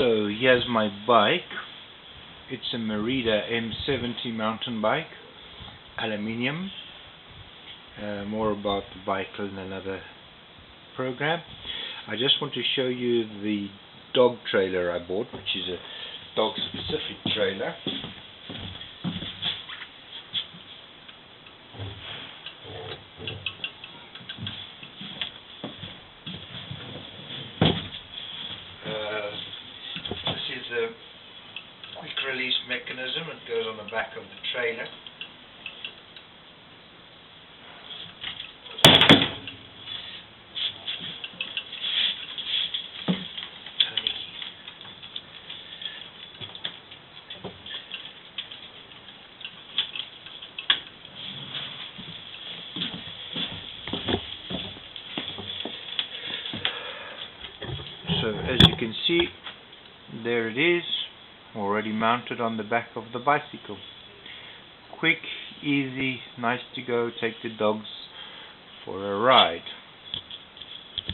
So here's my bike. It's a Merida M70 mountain bike, aluminium. More about the bike in another program. I just want to show you the dog trailer I bought, which is a dog specific trailer. This is a quick release mechanism. It goes on the back of the trailer. So as you can see, there it is, already mounted on the back of the bicycle. Quick, easy, nice to go take the dogs for a ride.